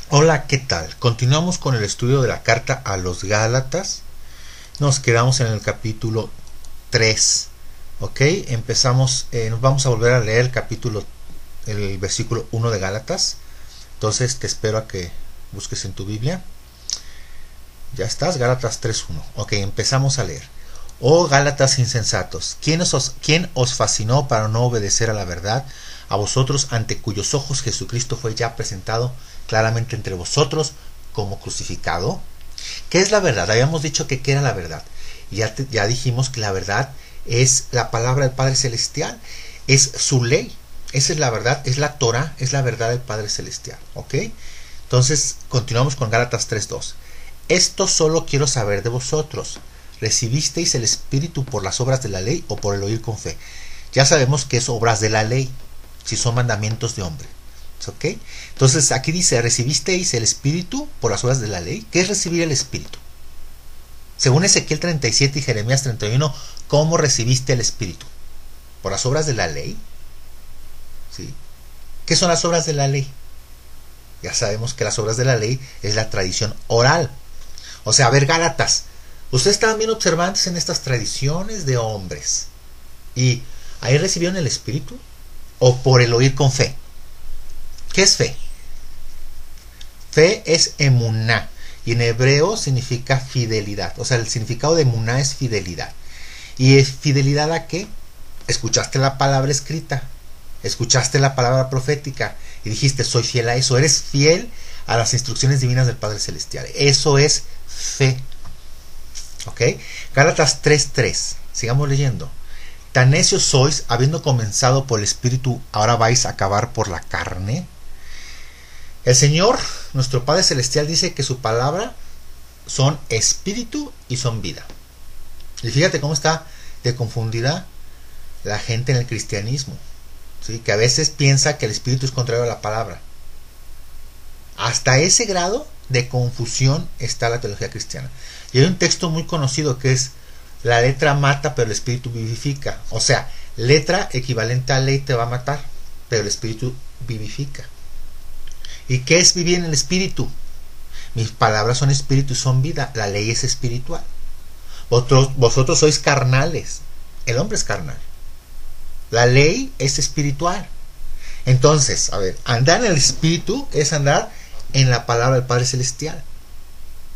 Hola, ¿qué tal? Continuamos con el estudio de la carta a los Gálatas. Nos quedamos en el capítulo 3. ¿Ok? Empezamos, nos vamos a volver a leer el versículo 1 de Gálatas. Entonces te espero a que busques en tu Biblia. Ya estás, Gálatas 3:1. Ok, empezamos a leer. Oh Gálatas insensatos, ¿quién os fascinó para no obedecer a la verdad? A vosotros, ante cuyos ojos Jesucristo fue ya presentado claramente entre vosotros como crucificado. ¿Qué es la verdad? Habíamos dicho que ¿qué era la verdad? Ya dijimos que la verdad es la palabra del Padre Celestial, es su ley. Esa es la verdad, es la Torah, es la verdad del Padre Celestial. ¿Ok? Entonces, continuamos con Gálatas 3:2. Esto solo quiero saber de vosotros. ¿Recibisteis el Espíritu por las obras de la ley o por el oír con fe? Ya sabemos que es obras de la ley, si son mandamientos de hombre. ¿Ok? Entonces aquí dice, ¿recibisteis el Espíritu por las obras de la ley? ¿Qué es recibir el Espíritu? Según Ezequiel 37 y Jeremías 31, ¿cómo recibiste el Espíritu? ¿Por las obras de la ley? ¿Sí? ¿Qué son las obras de la ley? Ya sabemos que las obras de la ley es la tradición oral. O sea, a ver, Gálatas, ustedes estaban bien observantes en estas tradiciones de hombres. ¿Y ahí recibieron el Espíritu? ¿O por el oír con fe? ¿Qué es fe? Fe es emuná. Y en hebreo significa fidelidad. O sea, el significado de emuná es fidelidad. ¿Y es fidelidad a qué? Escuchaste la palabra escrita. Escuchaste la palabra profética. Y dijiste, soy fiel a eso. Eres fiel a las instrucciones divinas del Padre Celestial. Eso es fe. ¿Ok? Gálatas 3:3. Sigamos leyendo. Tan necios sois, habiendo comenzado por el Espíritu, ahora vais a acabar por la carne. El Señor, nuestro Padre Celestial, dice que su palabra son espíritu y son vida. Y fíjate cómo está de confundida la gente en el cristianismo, ¿sí? Que a veces piensa que el espíritu es contrario a la palabra. Hasta ese grado de confusión está la teología cristiana. Y hay un texto muy conocido que es: la letra mata, pero el espíritu vivifica. O sea, letra equivalente a ley te va a matar, pero el espíritu vivifica. ¿Y qué es vivir en el espíritu? Mis palabras son espíritu y son vida. La ley es espiritual. Vosotros sois carnales. El hombre es carnal. La ley es espiritual. Entonces, a ver, andar en el espíritu es andar en la palabra del Padre Celestial,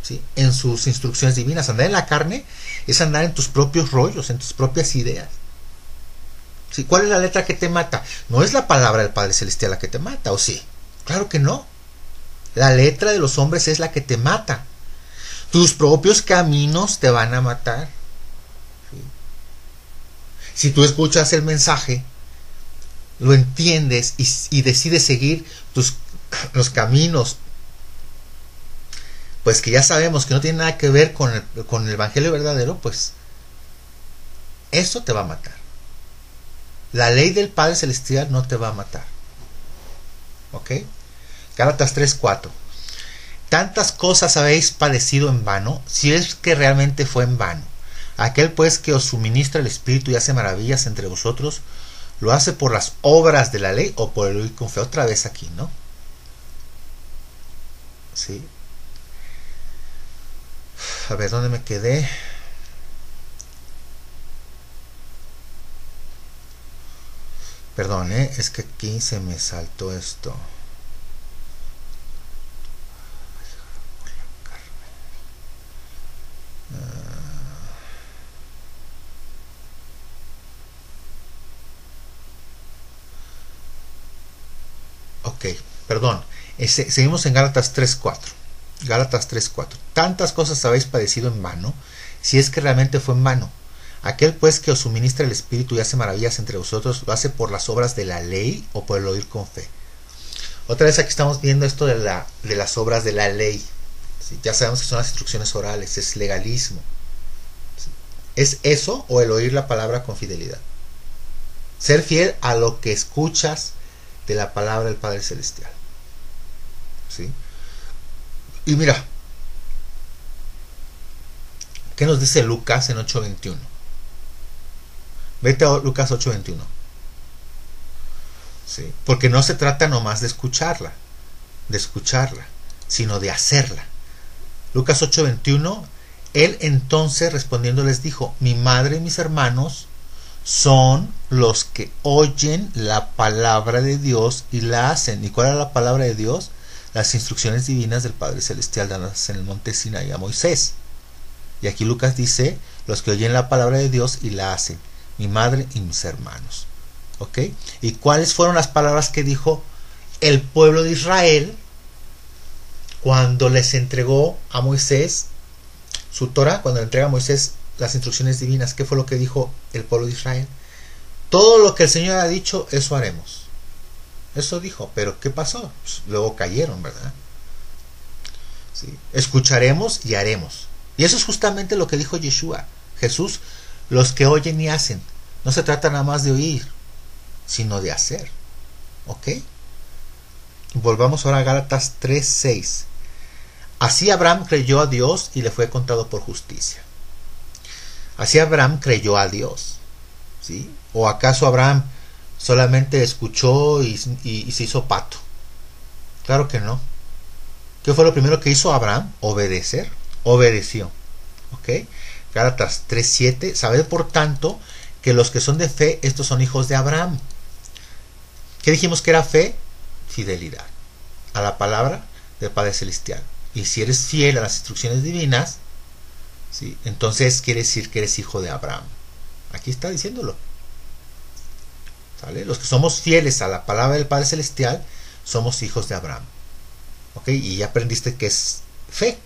¿sí? En sus instrucciones divinas. Andar en la carne es andar en tus propios rollos, en tus propias ideas. ¿Sí? ¿Cuál es la letra que te mata? No es la palabra del Padre Celestial la que te mata, ¿o sí? Claro que no. La letra de los hombres es la que te mata. Tus propios caminos te van a matar. ¿Sí? Si tú escuchas el mensaje, lo entiendes y decides seguir los caminos, pues que ya sabemos que no tiene nada que ver con el evangelio verdadero, pues eso te va a matar. La ley del Padre Celestial no te va a matar. ¿Ok? Gálatas 3:4. Tantas cosas habéis padecido en vano, si es que realmente fue en vano. Aquel pues que os suministra el Espíritu y hace maravillas entre vosotros, ¿lo hace por las obras de la ley o por el oír con fe? Otra vez aquí, ¿no? ¿Sí? A ver, ¿dónde me quedé? Perdón, es que aquí se me saltó esto. Ok, perdón. Seguimos en Gálatas 3:4. Gálatas 3:4. Tantas cosas habéis padecido en vano, si es que realmente fue en vano. Aquel pues que os suministra el Espíritu y hace maravillas entre vosotros, ¿lo hace por las obras de la ley o por el oír con fe? Otra vez aquí estamos viendo esto de las obras de la ley. ¿Sí? Ya sabemos que son las instrucciones orales, es legalismo. ¿Sí? ¿Es eso o el oír la palabra con fidelidad? Ser fiel a lo que escuchas de la palabra del Padre Celestial. ¿Sí? Y mira, ¿qué nos dice Lucas en 8:21? Vete a Lucas 8:21. ¿Sí? Porque no se trata nomás de escucharla, sino de hacerla. Lucas 8:21, él entonces respondiendo les dijo, mi madre y mis hermanos son los que oyen la palabra de Dios y la hacen. ¿Y cuál era la palabra de Dios? Las instrucciones divinas del Padre Celestial dadas en el monte Sinaí a Moisés. Y aquí Lucas dice, los que oyen la palabra de Dios y la hacen, mi madre y mis hermanos. ¿Ok? ¿Y cuáles fueron las palabras que dijo el pueblo de Israel cuando les entregó a Moisés su Torah, cuando le entrega a Moisés las instrucciones divinas? ¿Qué fue lo que dijo el pueblo de Israel? Todo lo que el Señor ha dicho, eso haremos. Eso dijo, pero ¿qué pasó? Pues luego cayeron, ¿verdad? ¿Sí? Escucharemos y haremos. Y eso es justamente lo que dijo Yeshua, Jesús, los que oyen y hacen. No se trata nada más de oír, sino de hacer. ¿Ok? Volvamos ahora a Gálatas 3:6. Así Abraham creyó a Dios y le fue contado por justicia. Así Abraham creyó a Dios. ¿Sí? ¿O acaso Abraham solamente escuchó y se hizo pato? Claro que no. ¿Qué fue lo primero que hizo Abraham? Obedecer. Obedeció. ¿Ok? Gálatas 3:7. Sabed por tanto que los que son de fe, estos son hijos de Abraham. ¿Qué dijimos que era fe? Fidelidad a la palabra del Padre Celestial. Y si eres fiel a las instrucciones divinas, ¿sí? Entonces quiere decir que eres hijo de Abraham. Aquí está diciéndolo. ¿Sale? Los que somos fieles a la palabra del Padre Celestial somos hijos de Abraham. ¿Ok? Y ya aprendiste que es fe,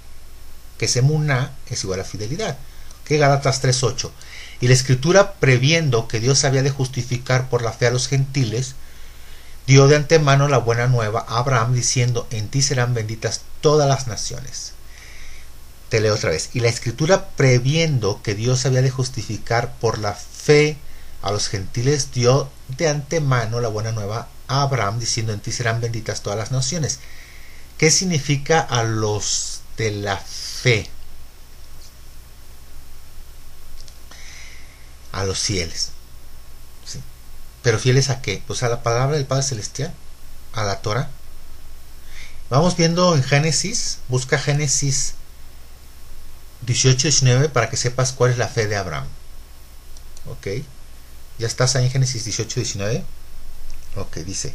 que es emuná, es igual a fidelidad. ¿Ok? Gálatas 3:8. Y la Escritura, previendo que Dios había de justificar por la fe a los gentiles, dio de antemano la buena nueva a Abraham, diciendo, en ti serán benditas todas las naciones. Te leo otra vez. Y la Escritura, previendo que Dios había de justificar por la fe a los gentiles, dio de antemano la buena nueva a Abraham, diciendo, en ti serán benditas todas las naciones. ¿Qué significa a los de la fe? A los fieles. ¿Sí? ¿Pero fieles a qué? Pues a la palabra del Padre Celestial, a la Torah. Vamos viendo en Génesis, busca Génesis 18-19 para que sepas cuál es la fe de Abraham. ¿Ok? ¿Ya estás ahí en Génesis 18-19? Ok, dice,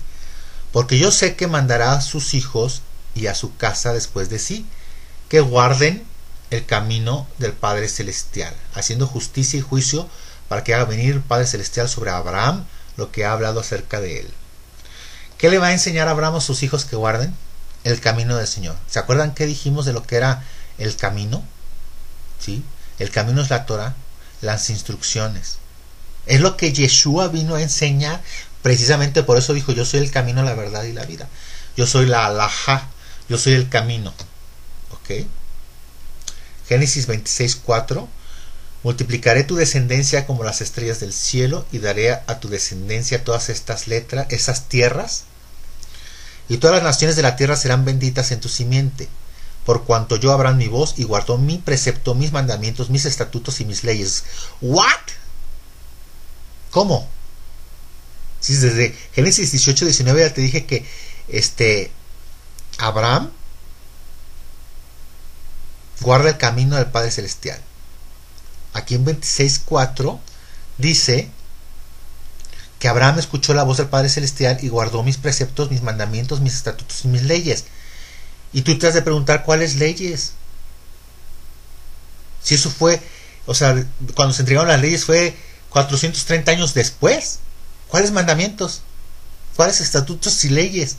porque yo sé que mandará a sus hijos y a su casa después de sí, que guarden el camino del Padre Celestial, haciendo justicia y juicio, para que haga venir el Padre Celestial sobre Abraham lo que ha hablado acerca de él. ¿Qué le va a enseñar a Abraham a sus hijos que guarden? El camino del Señor. ¿Se acuerdan qué dijimos de lo que era el camino? ¿Sí? El camino es la Torah, las instrucciones. Es lo que Yeshua vino a enseñar. Precisamente por eso dijo, yo soy el camino, la verdad y la vida. Yo soy la halajá, yo soy el camino. ¿Ok? Génesis 26:4. Multiplicaré tu descendencia como las estrellas del cielo y daré a tu descendencia todas estas letras, esas tierras, y todas las naciones de la tierra serán benditas en tu simiente, por cuanto yo Abraham mi voz y guardó mi precepto, mis mandamientos, mis estatutos y mis leyes. ¿What? ¿Cómo? Si desde Génesis 18-19 ya te dije que Abraham guarda el camino del Padre Celestial. Aquí en 26:4 dice que Abraham escuchó la voz del Padre Celestial y guardó mis preceptos, mis mandamientos, mis estatutos y mis leyes. Y tú te has de preguntar, ¿cuáles leyes? Si eso fue, o sea, cuando se entregaron las leyes fue 430 años después. ¿Cuáles mandamientos? ¿Cuáles estatutos y leyes?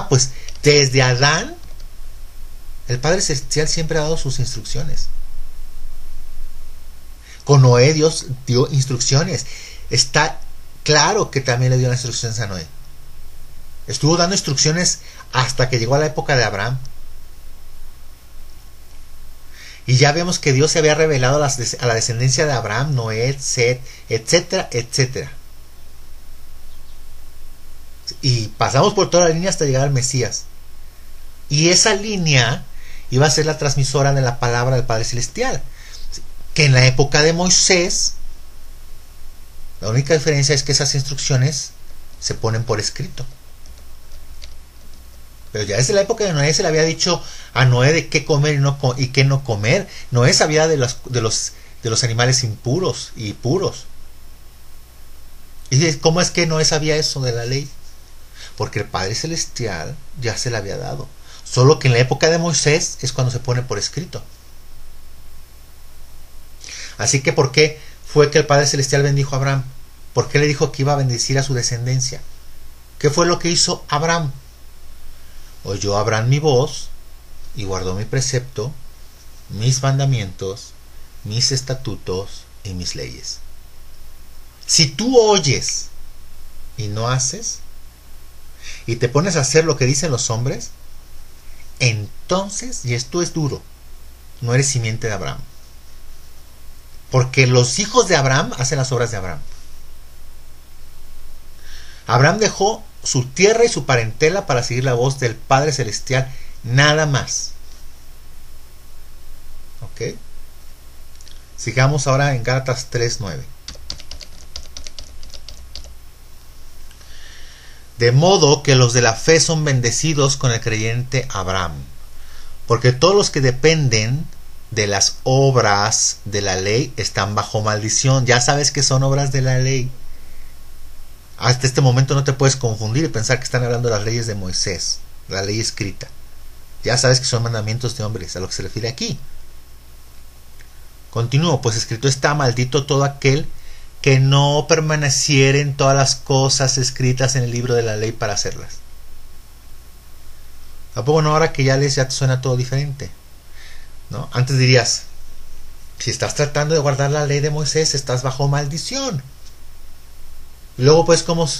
Pues desde Adán el Padre Celestial siempre ha dado sus instrucciones. Con Noé Dios dio instrucciones. Está claro que también le dio las instrucciones a Noé. Estuvo dando instrucciones hasta que llegó a la época de Abraham. Y ya vemos que Dios se había revelado a la descendencia de Abraham, Noé, Set, etcétera, etcétera. Y pasamos por toda la línea hasta llegar al Mesías. Y esa línea iba a ser la transmisora de la palabra del Padre Celestial. Que en la época de Moisés, la única diferencia es que esas instrucciones se ponen por escrito. Pero ya desde la época de Noé se le había dicho a Noé de qué comer y qué no comer. Noé sabía de los animales impuros y puros. ¿Y cómo es que Noé sabía eso de la ley? Porque el Padre Celestial ya se la había dado. Solo que en la época de Moisés es cuando se pone por escrito. Así que ¿por qué fue que el Padre Celestial bendijo a Abraham? ¿Por qué le dijo que iba a bendecir a su descendencia? ¿Qué fue lo que hizo Abraham? Oyó Abraham mi voz y guardó mi precepto, mis mandamientos, mis estatutos y mis leyes. Si tú oyes y no haces, y te pones a hacer lo que dicen los hombres, entonces, y esto es duro, no eres simiente de Abraham. Porque los hijos de Abraham hacen las obras de Abraham. Abraham dejó su tierra y su parentela para seguir la voz del Padre Celestial, nada más. ¿Ok? Sigamos ahora en Gálatas 3:9. De modo que los de la fe son bendecidos con el creyente Abraham, porque todos los que dependen de las obras de la ley están bajo maldición. Ya sabes que son obras de la ley. Hasta este momento no te puedes confundir y pensar que están hablando de las leyes de Moisés, la ley escrita. Ya sabes que son mandamientos de hombres, a lo que se refiere aquí. Continúo, pues escrito está: maldito todo aquel que no permaneciere en todas las cosas escritas en el libro de la ley para hacerlas. ¿A poco no? Ahora que ya lees ya te suena todo diferente, ¿no? Antes dirías, si estás tratando de guardar la ley de Moisés, estás bajo maldición. Y luego pues como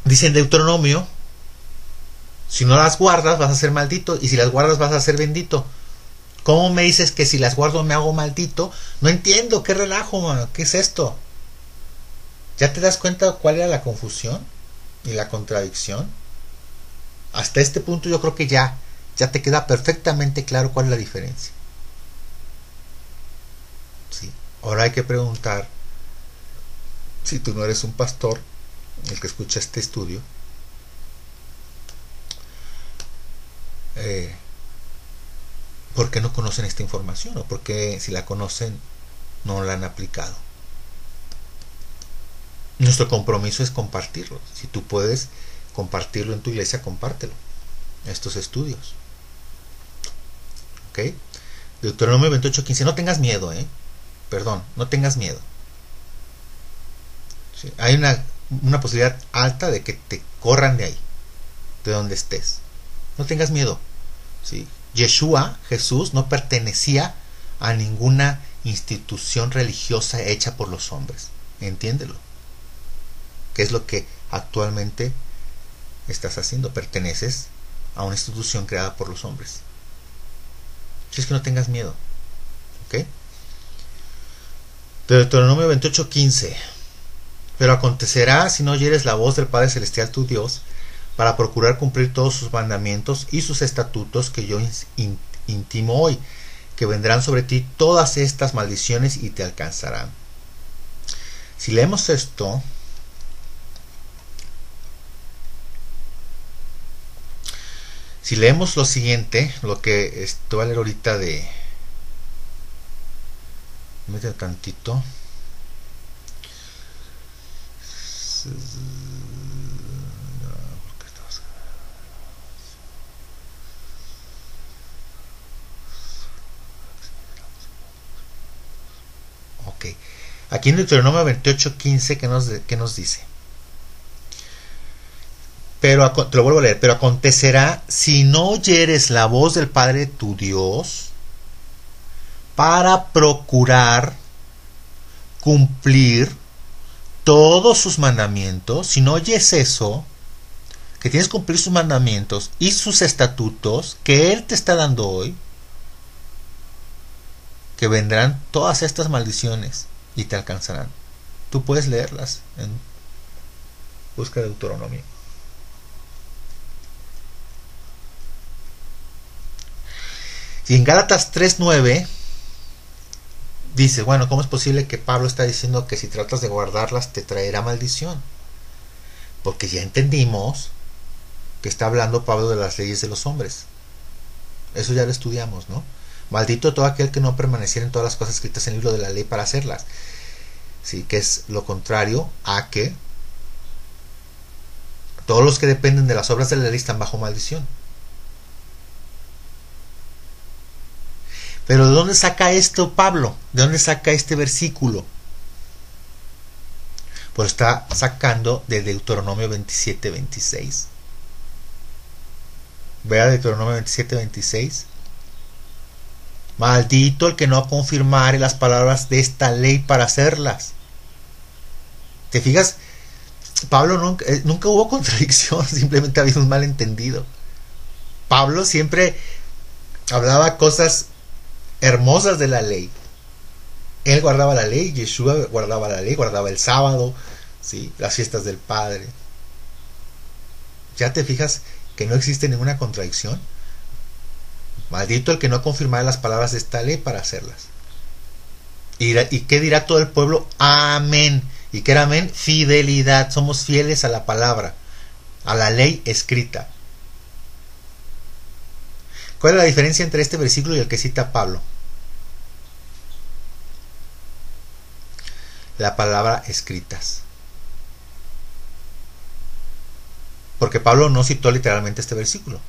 dice en Deuteronomio, si no las guardas vas a ser maldito, y si las guardas vas a ser bendito. ¿Cómo me dices que si las guardo me hago maldito? No entiendo, qué relajo, man. ¿Qué es esto? ¿Ya te das cuenta cuál era la confusión y la contradicción? Hasta este punto yo creo que ya te queda perfectamente claro cuál es la diferencia. ¿Sí? Ahora hay que preguntar, si tú no eres un pastor, el que escucha este estudio, ¿por qué no conocen esta información? ¿O por qué, si la conocen, no la han aplicado? Nuestro compromiso es compartirlo. Si tú puedes compartirlo en tu iglesia, compártelo. Estos estudios. ¿Ok? Deuteronomio 28:15. No tengas miedo, Perdón, no tengas miedo. ¿Sí? Hay una posibilidad alta de que te corran de ahí, de donde estés. No tengas miedo. ¿Sí? Yeshua, Jesús, no pertenecía a ninguna institución religiosa hecha por los hombres. Entiéndelo. ¿Qué es lo que actualmente estás haciendo? Perteneces a una institución creada por los hombres. Si es que no tengas miedo. ¿Ok? Deuteronomio 28:15. Pero acontecerá, si no oyeres la voz del Padre Celestial tu Dios, para procurar cumplir todos sus mandamientos y sus estatutos que yo intimo hoy, que vendrán sobre ti todas estas maldiciones y te alcanzarán. Si leemos esto, si leemos lo siguiente, lo que te voy a leer ahorita de... Mete tantito. Ok. Aquí en Deuteronomio 28:15, ¿qué nos dice? Pero, te lo vuelvo a leer. Pero acontecerá, si no oyeres la voz del Padre tu Dios, para procurar cumplir todos sus mandamientos, si no oyes eso, que tienes que cumplir sus mandamientos y sus estatutos que Él te está dando hoy, que vendrán todas estas maldiciones y te alcanzarán. Tú puedes leerlas en busca de Deuteronomio. Y en Gálatas 3:9 dice, bueno, ¿cómo es posible que Pablo está diciendo que si tratas de guardarlas te traerá maldición? Porque ya entendimos que está hablando Pablo de las leyes de los hombres. Eso ya lo estudiamos, ¿no? Maldito todo aquel que no permaneciera en todas las cosas escritas en el libro de la ley para hacerlas. Sí, que es lo contrario a que todos los que dependen de las obras de la ley están bajo maldición. Pero ¿de dónde saca esto Pablo? ¿De dónde saca este versículo? Pues está sacando de Deuteronomio 27:26. Vea Deuteronomio 27:26. Maldito el que no confirmare las palabras de esta ley para hacerlas. ¿Te fijas? Pablo nunca hubo contradicción, simplemente había un malentendido. Pablo siempre hablaba cosas hermosas de la ley. Él guardaba la ley, Yeshua guardaba la ley, guardaba el sábado, ¿sí? Las fiestas del Padre. ¿Ya te fijas que no existe ninguna contradicción? Maldito el que no confirmara las palabras de esta ley para hacerlas. ¿Y qué dirá todo el pueblo? Amén. ¿Y qué era amén? Fidelidad. Somos fieles a la palabra, a la ley escrita. ¿Cuál es la diferencia entre este versículo y el que cita Pablo? La palabra escritas. Porque Pablo no citó literalmente este versículo.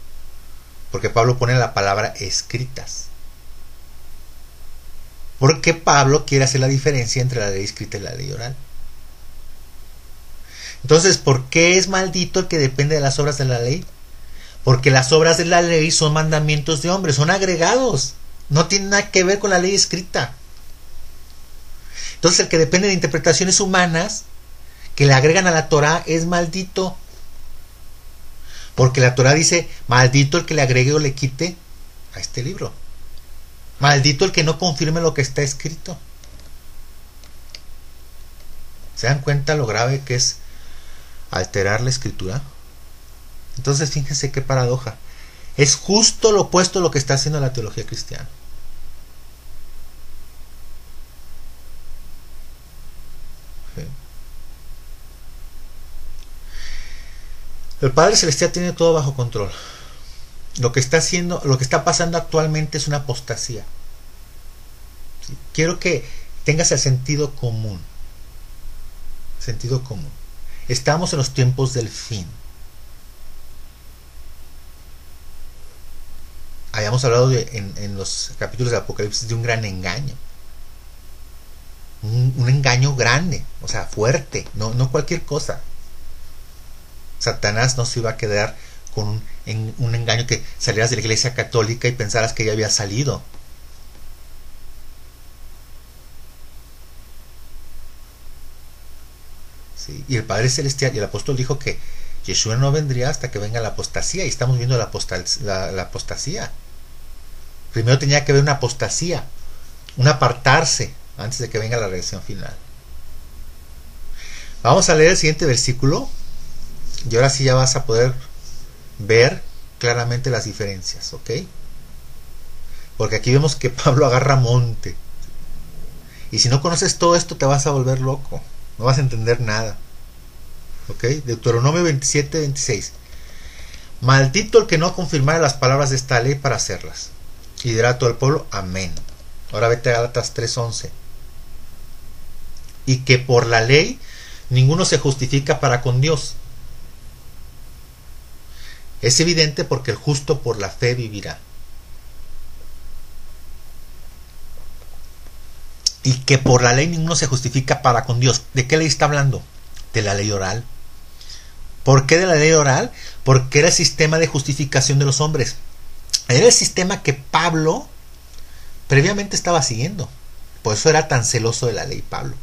Porque Pablo pone la palabra escritas. Porque Pablo quiere hacer la diferencia entre la ley escrita y la ley oral. Entonces, ¿por qué es maldito el que depende de las obras de la ley? Porque las obras de la ley son mandamientos de hombres, son agregados. No tienen nada que ver con la ley escrita. Entonces, el que depende de interpretaciones humanas que le agregan a la Torá es maldito. Porque la Torá dice, maldito el que le agregue o le quite a este libro. Maldito el que no confirme lo que está escrito. ¿Se dan cuenta lo grave que es alterar la escritura? Entonces fíjense qué paradoja. Es justo lo opuesto a lo que está haciendo la teología cristiana. ¿Sí? El Padre Celestial tiene todo bajo control. Lo que está pasando actualmente es una apostasía. ¿Sí? Quiero que tengas el sentido común. Sentido común. Estamos en los tiempos del fin. Habíamos hablado en los capítulos de Apocalipsis de un gran engaño. Un engaño grande, o sea, fuerte, no cualquier cosa. Satanás no se iba a quedar con un engaño que salieras de la iglesia católica y pensaras que ya había salido. ¿Sí? Y el Padre Celestial y el apóstol dijo que Yeshua no vendría hasta que venga la apostasía, y estamos viendo la apostasía. Primero tenía que haber una apostasía, un apartarse antes de que venga la redención final. Vamos a leer el siguiente versículo y ahora sí ya vas a poder ver claramente las diferencias, ¿ok? Porque aquí vemos que Pablo agarra monte, y si no conoces todo esto te vas a volver loco, no vas a entender nada, ¿ok? Deuteronomio 27:26. Maldito el que no confirmare las palabras de esta ley para hacerlas. Y dirá todo el pueblo, amén. Ahora vete a Gálatas 3:11. Y que por la ley ninguno se justifica para con Dios. Es evidente porque el justo por la fe vivirá. Y que por la ley ninguno se justifica para con Dios. ¿De qué ley está hablando? De la ley oral. ¿Por qué de la ley oral? Porque era el sistema de justificación de los hombres. Era el sistema que Pablo previamente estaba siguiendo. Por eso era tan celoso de la ley Pablo.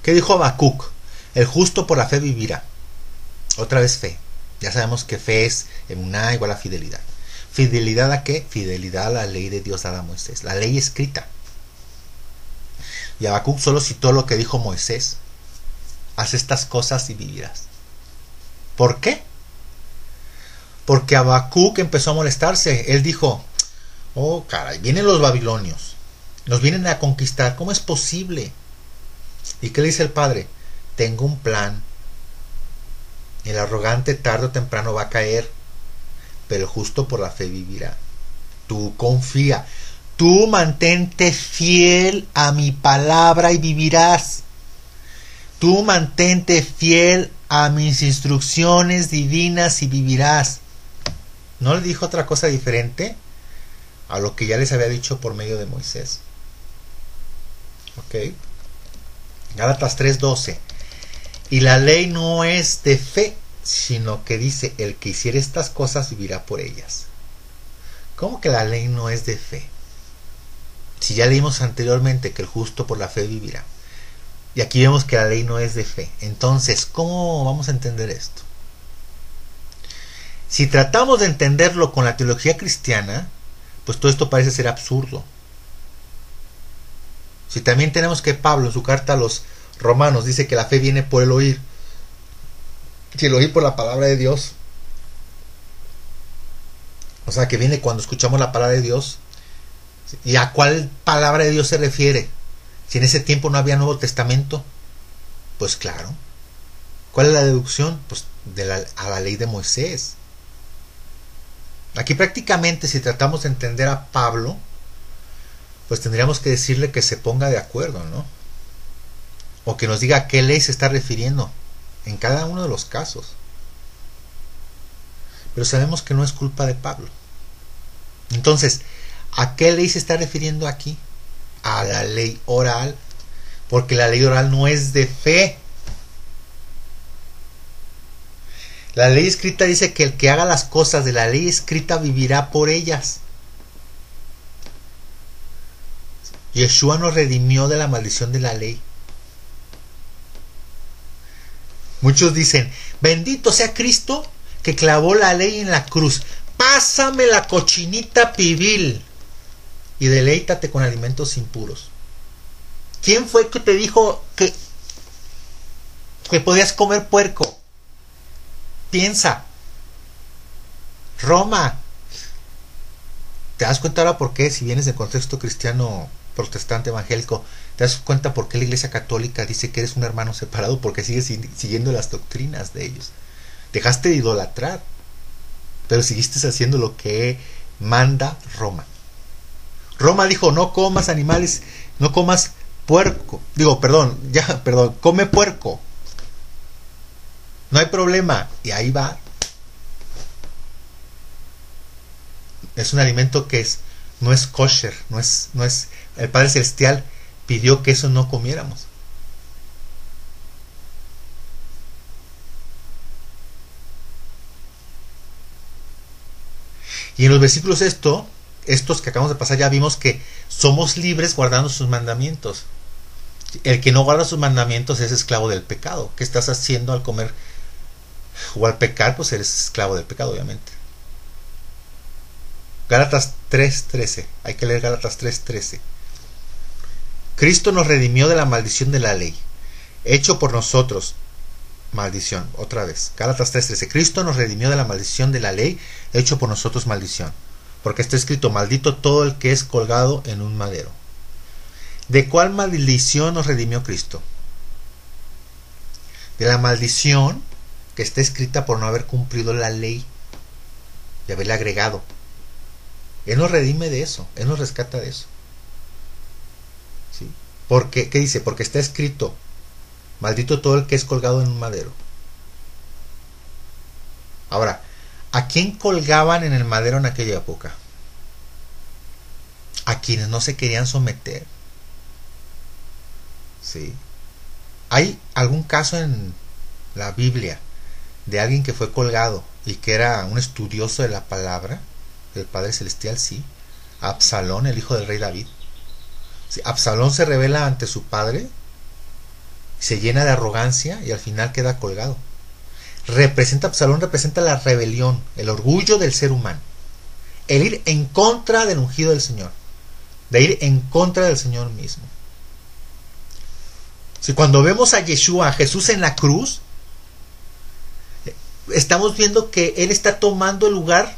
¿Qué dijo Habacuc? El justo por la fe vivirá. Otra vez fe. Ya sabemos que fe es emuná igual a fidelidad. ¿Fidelidad a qué? Fidelidad a la ley de Dios dada a Moisés. La ley escrita. Y Habacuc solo citó lo que dijo Moisés. Haz estas cosas y vivirás. ¿Por qué? Porque Habacuc empezó a molestarse. Él dijo, oh caray, vienen los babilonios, nos vienen a conquistar, ¿cómo es posible? ¿Y qué le dice el Padre? Tengo un plan. El arrogante tarde o temprano va a caer, pero el justo por la fe vivirá. Tú confía, tú mantente fiel a mi palabra y vivirás. Tú mantente fiel a mis instrucciones divinas y vivirás. ¿No le dijo otra cosa diferente a lo que ya les había dicho por medio de Moisés? Ok. Gálatas 3:12. Y la ley no es de fe, sino que dice, el que hiciere estas cosas vivirá por ellas. ¿Cómo que la ley no es de fe? Si ya leímos anteriormente que el justo por la fe vivirá. Y aquí vemos que la ley no es de fe. Entonces, ¿cómo vamos a entender esto? Si tratamos de entenderlo con la teología cristiana, pues todo esto parece ser absurdo. Si también tenemos que Pablo en su carta a los Romanos dice que la fe viene por el oír, si el oír por la palabra de Dios, o sea que viene cuando escuchamos la palabra de Dios. ¿Y a cuál palabra de Dios se refiere? Si en ese tiempo no había Nuevo Testamento, pues claro. ¿Cuál es la deducción? Pues a la ley de Moisés. Aquí prácticamente, si tratamos de entender a Pablo, pues tendríamos que decirle que se ponga de acuerdo, ¿no? O que nos diga a qué ley se está refiriendo en cada uno de los casos. Pero sabemos que no es culpa de Pablo. Entonces, ¿a qué ley se está refiriendo aquí? A la ley oral, porque la ley oral no es de fe. La ley escrita dice que el que haga las cosas de la ley escrita vivirá por ellas. Yeshua nos redimió de la maldición de la ley. Muchos dicen, bendito sea Cristo que clavó la ley en la cruz. Pásame la cochinita pibil y deleítate con alimentos impuros. ¿Quién fue que te dijo que podías comer puerco? Piensa. Roma. ¿Te das cuenta ahora por qué, si vienes del contexto cristiano, protestante, evangélico, te das cuenta por qué la Iglesia Católica dice que eres un hermano separado? Porque sigues siguiendo las doctrinas de ellos. Dejaste de idolatrar, pero seguiste haciendo lo que manda Roma. Roma dijo, no comas animales, no comas puerco. Come puerco. No hay problema. Y ahí va. Es un alimento que no es kosher, no es. El Padre Celestial pidió que eso no comiéramos. Y en los versículos estos que acabamos de pasar, ya vimos que somos libres guardando sus mandamientos. El que no guarda sus mandamientos es esclavo del pecado. ¿Qué estás haciendo al comer o al pecar? Pues eres esclavo del pecado, obviamente. Gálatas 3:13. Hay que leer Gálatas 3:13. Cristo nos redimió de la maldición de la ley, hecho por nosotros. Maldición, otra vez. Gálatas 3:13. Cristo nos redimió de la maldición de la ley, hecho por nosotros maldición. Porque está escrito, maldito todo el que es colgado en un madero. ¿De cuál maldición nos redimió Cristo? De la maldición que está escrita por no haber cumplido la ley y haberle agregado. Él nos redime de eso, Él nos rescata de eso. ¿Sí? Porque, ¿qué dice? Porque está escrito, maldito todo el que es colgado en un madero. Ahora, ¿a quién colgaban en el madero en aquella época? A quienes no se querían someter. ¿Sí? ¿Hay algún caso en la Biblia de alguien que fue colgado y que era un estudioso de la palabra del Padre Celestial? Sí. Absalón, el hijo del rey David. Sí, Absalón se rebela ante su padre, se llena de arrogancia y al final queda colgado. Absalón representa la rebelión, el orgullo del ser humano, el ir en contra del ungido del Señor, de ir en contra del Señor mismo. Si cuando vemos a Yeshua, a Jesús en la cruz, estamos viendo que Él está tomando el lugar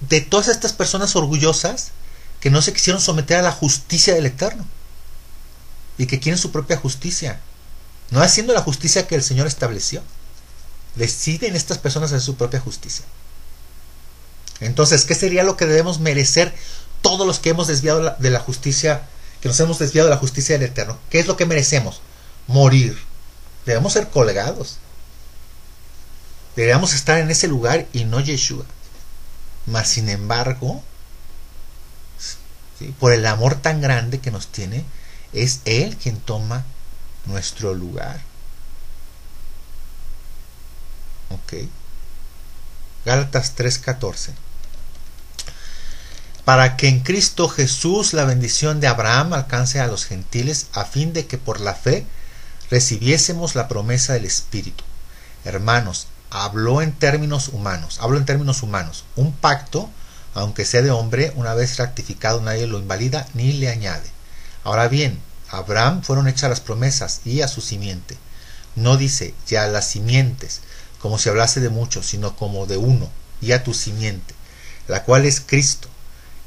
de todas estas personas orgullosas que no se quisieron someter a la justicia del Eterno y que quieren su propia justicia, no haciendo la justicia que el Señor estableció. Deciden estas personas hacer su propia justicia. Entonces, ¿qué sería lo que debemos merecer todos los que hemos desviado de la justicia, que nos hemos desviado de la justicia del Eterno? ¿Qué es lo que merecemos? Morir. Debemos ser colgados. Deberíamos estar en ese lugar y no Yeshua. Mas sin embargo, ¿sí?, por el amor tan grande que nos tiene, es Él quien toma nuestro lugar. Ok. Gálatas 3:14. Para que en Cristo Jesús la bendición de Abraham alcance a los gentiles, a fin de que por la fe recibiésemos la promesa del Espíritu. Hermanos, hablo en términos humanos. Un pacto, aunque sea de hombre, una vez ratificado, nadie lo invalida ni le añade. Ahora bien, a Abraham fueron hechas las promesas y a su simiente. No dice ya las simientes, como si hablase de muchos, sino como de uno, y a tu simiente, la cual es Cristo.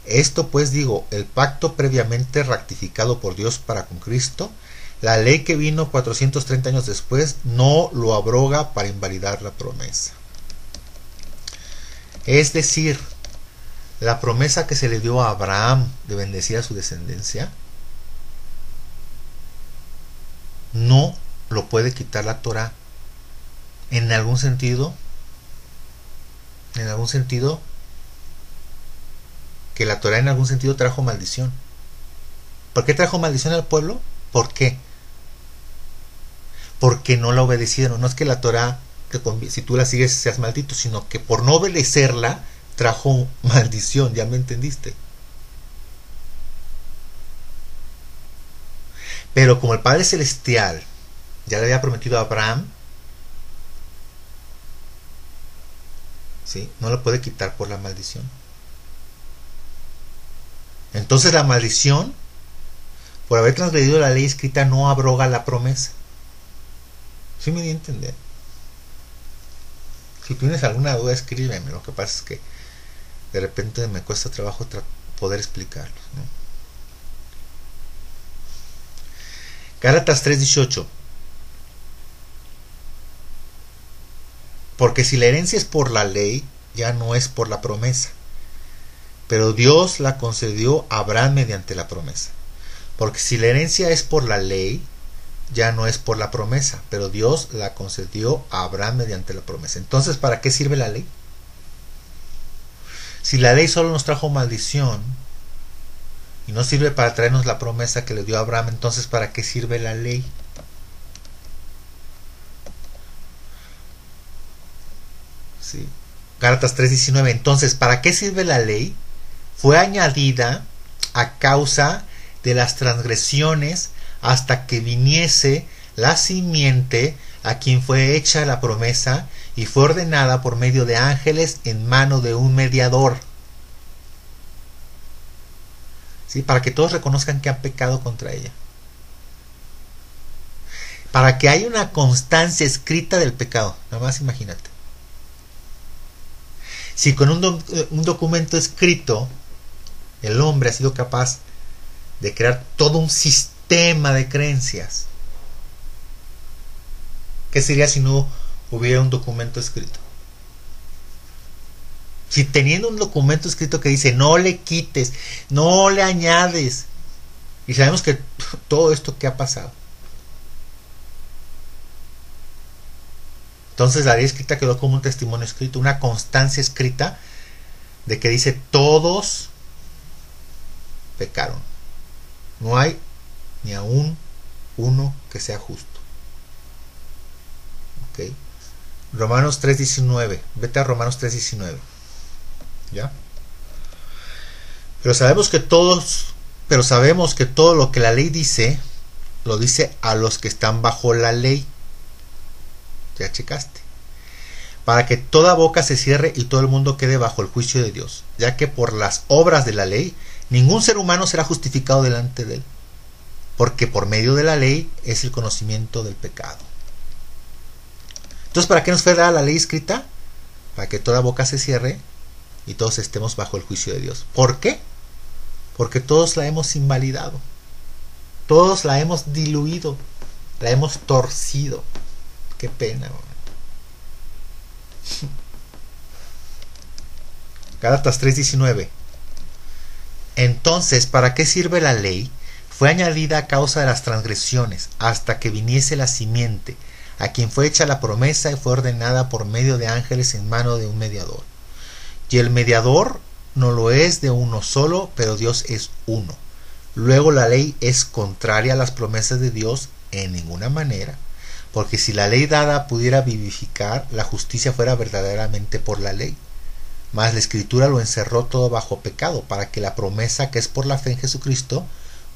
Esto pues digo, el pacto previamente ratificado por Dios para con Cristo, la ley que vino 430 años después, no lo abroga para invalidar la promesa. Es decir, la promesa que se le dio a Abraham de bendecir a su descendencia, no lo puede quitar la Torá. En algún sentido, que la Torá en algún sentido trajo maldición. ¿Por qué trajo maldición al pueblo? ¿Por qué? Porque no la obedecieron. No es que la Torá, si tú la sigues, seas maldito, sino que por no obedecerla trajo maldición. ¿Ya me entendiste? Pero como el Padre Celestial ya le había prometido a Abraham, ¿sí?, no lo puede quitar por la maldición. Entonces la maldición, por haber transgredido la ley escrita, no abroga la promesa. ¿Sí me di a entender? Si tienes alguna duda, escríbeme. Lo que pasa es que de repente me cuesta trabajo poder explicarlo, ¿no? Gálatas 3:18. Porque si la herencia es por la ley, ya no es por la promesa, pero Dios la concedió a Abraham mediante la promesa. Porque si la herencia es por la ley, ya no es por la promesa, pero Dios la concedió a Abraham mediante la promesa. Entonces, ¿para qué sirve la ley? Si la ley solo nos trajo maldición y no sirve para traernos la promesa que le dio a Abraham, entonces ¿para qué sirve la ley? Sí. Gálatas 3:19. Entonces, ¿para qué sirve la ley? Fue añadida a causa de las transgresiones hasta que viniese la simiente a quien fue hecha la promesa y fue ordenada por medio de ángeles en mano de un mediador. ¿Sí? Para que todos reconozcan que han pecado contra ella. Para que haya una constancia escrita del pecado. Nada más imagínate. Si con un documento escrito el hombre ha sido capaz de crear todo un sistema de creencias, ¿qué sería si no hubiera un documento escrito? Si teniendo un documento escrito que dice no le quites, no le añades, y sabemos que todo esto que ha pasado, entonces la ley escrita quedó como un testimonio escrito, una constancia escrita de que dice todos pecaron. No hay ni aún uno que sea justo. ¿Ok? Romanos 3:19. Vete a Romanos 3:19. ¿Ya? Pero sabemos que todo lo que la ley dice, lo dice a los que están bajo la ley. Ya checaste. Para que toda boca se cierre y todo el mundo quede bajo el juicio de Dios, ya que por las obras de la ley ningún ser humano será justificado delante de él, porque por medio de la ley es el conocimiento del pecado. Entonces, ¿para qué nos fue dada la ley escrita? Para que toda boca se cierre y todos estemos bajo el juicio de Dios. ¿Por qué? Porque todos la hemos invalidado, todos la hemos diluido, la hemos torcido. Qué pena, Gálatas 3:19. Entonces, ¿para qué sirve la ley? Fue añadida a causa de las transgresiones, hasta que viniese la simiente, a quien fue hecha la promesa y fue ordenada por medio de ángeles en mano de un mediador. Y el mediador no lo es de uno solo, pero Dios es uno. Luego la ley es contraria a las promesas de Dios en ninguna manera, porque si la ley dada pudiera vivificar, la justicia fuera verdaderamente por la ley. Mas la Escritura lo encerró todo bajo pecado, para que la promesa que es por la fe en Jesucristo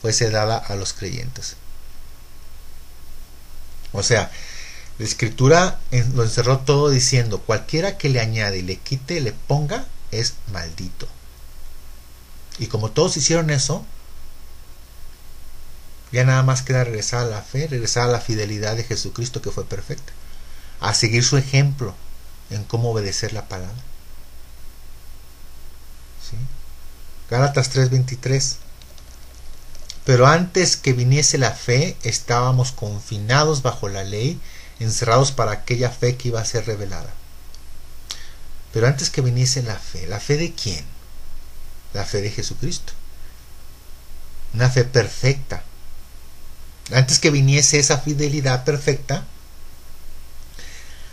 fuese dada a los creyentes. O sea, la Escritura lo encerró todo diciendo, cualquiera que le añade y le quite, le ponga, es maldito. Y como todos hicieron eso, ya nada más queda regresar a la fe, regresar a la fidelidad de Jesucristo, que fue perfecta, a seguir su ejemplo en cómo obedecer la palabra. ¿Sí? Gálatas 3:23. Pero antes que viniese la fe, estábamos confinados bajo la ley, encerrados para aquella fe que iba a ser revelada. Pero antes que viniese ¿la fe de quién? La fe de Jesucristo. Una fe perfecta. Antes que viniese esa fidelidad perfecta